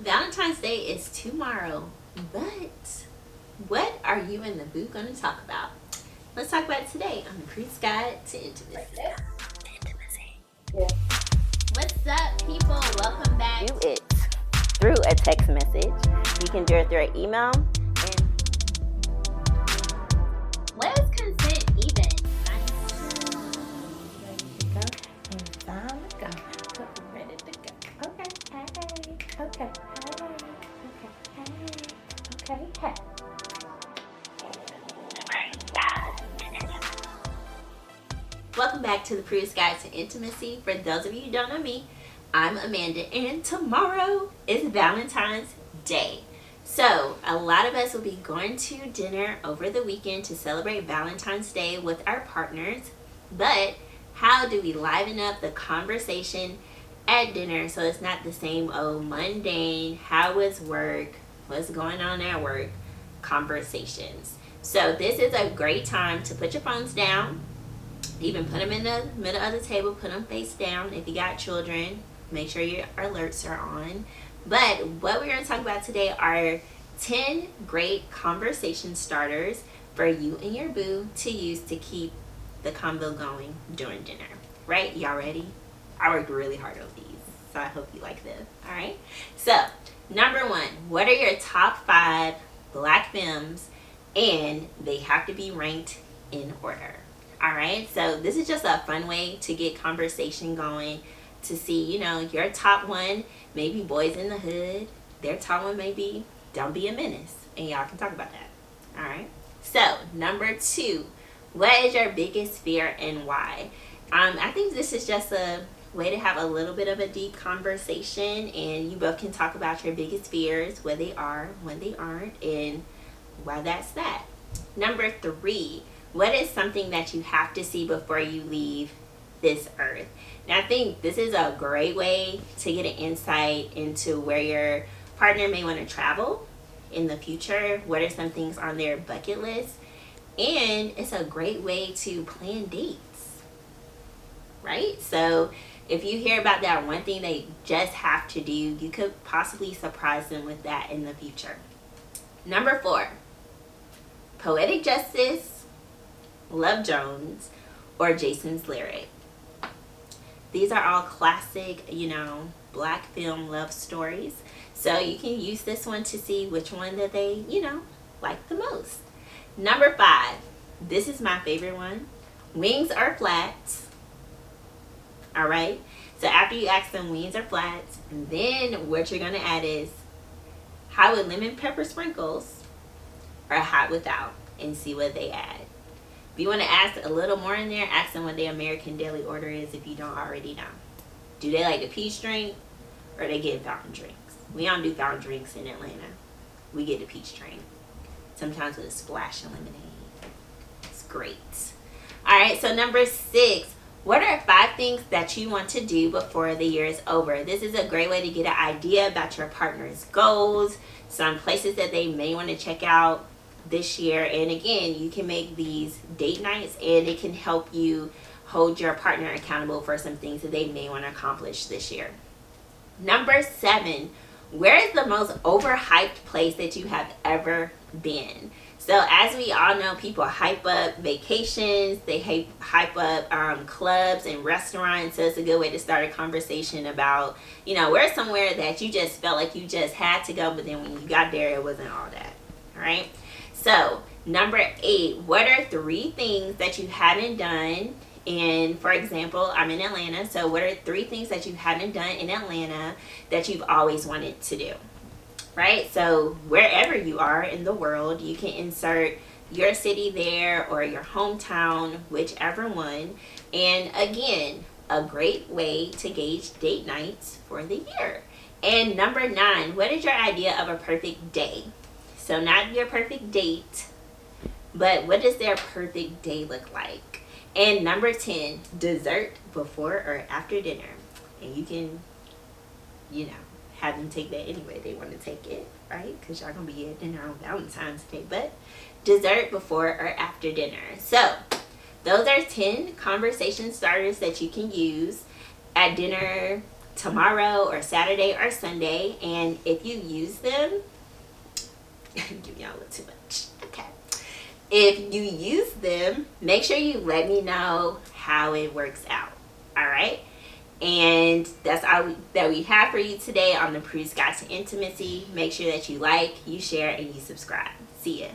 Valentine's Day is tomorrow, but what are you and the boo going to talk about? Let's talk about it today on the Priest Guide to Intimacy. Yeah. What's up, people? Welcome back. Do it through a text message. You can do it through an email. And What is consent even? ready to go. Okay, hey. Okay, hey. Welcome back to the Priest Guide to Intimacy. For those of you who don't know me, I'm Amanda, and tomorrow is Valentine's Day. So, a lot of us will be going to dinner over the weekend to celebrate Valentine's Day with our partners. But how do we liven up the conversation at dinner so it's not the same old mundane, how was work, what's going on at work conversations? So, this is a great time to put your phones down. Even put them in the middle of the table, put them face down. If you got children, make sure your alerts are on. But what we're going to talk about today are 10 great conversation starters for you and your boo to use to keep the convo going during dinner. Right? Y'all ready? I worked really hard on these, so I hope you like them. All right? So, number one, what are your top 5 black films? And they have to be ranked in order. All right, so this is just a fun way to get conversation going, to see, your top one, maybe Boys in the Hood. Their top one may be Don't Be a Menace, and y'all can talk about that. All right, so number 2, what is your biggest fear and why? I think this is just a way to have a little bit of a deep conversation, and you both can talk about your biggest fears, what they are, when they aren't, and why that's that. Number 3, what is something that you have to see before you leave this earth? And I think this is a great way to get an insight into where your partner may want to travel in the future. What are some things on their bucket list? And it's a great way to plan dates, right? So if you hear about that one thing they just have to do, you could possibly surprise them with that in the future. Number 4, Poetic Justice, Love Jones, or Jason's Lyric. These are all classic, black film love stories. So you can use this one to see which one that they, like the most. Number 5, this is my favorite one. Wings or flats. All right. So after you ask them wings or flats, then what you're going to add is hot with lemon pepper sprinkles or hot without, and see what they add. If you want to ask a little more in there, ask them what their American daily order is if you don't already know. Do they like the peach drink or they get fountain drinks? We don't do fountain drinks in Atlanta. We get the peach drink. Sometimes with a splash of lemonade. It's great. Alright, so number 6. What are 5 things that you want to do before the year is over? This is a great way to get an idea about your partner's goals, some places that they may want to check out this year. And again, you can make these date nights, and it can help you hold your partner accountable for some things that they may want to accomplish this year. Number 7, where is the most overhyped place that you have ever been? So as we all know, people hype up vacations, they hype up clubs and restaurants. So it's a good way to start a conversation about, where's somewhere that you just felt like you just had to go, but then when you got there, it wasn't all that. All right. So, number 8, what are 3 things that you haven't done? And for example, I'm in Atlanta, so what are 3 things that you haven't done in Atlanta that you've always wanted to do? Right? So, wherever you are in the world, you can insert your city there or your hometown, whichever one. And again, a great way to gauge date nights for the year. And number 9, what is your idea of a perfect day? So not your perfect date, but what does their perfect day look like? And number 10, dessert before or after dinner. And you can, have them take that anyway they want to take it, right? Because y'all going to be at dinner on Valentine's Day. But dessert before or after dinner. So those are 10 conversation starters that you can use at dinner tomorrow or Saturday or Sunday. And if you use them, give y'all a little too much. Okay. If you use them, make sure you let me know how it works out. All right. And that's all that we have for you today on the Prue's Guide to Intimacy. Make sure that you like, you share, and you subscribe. See ya.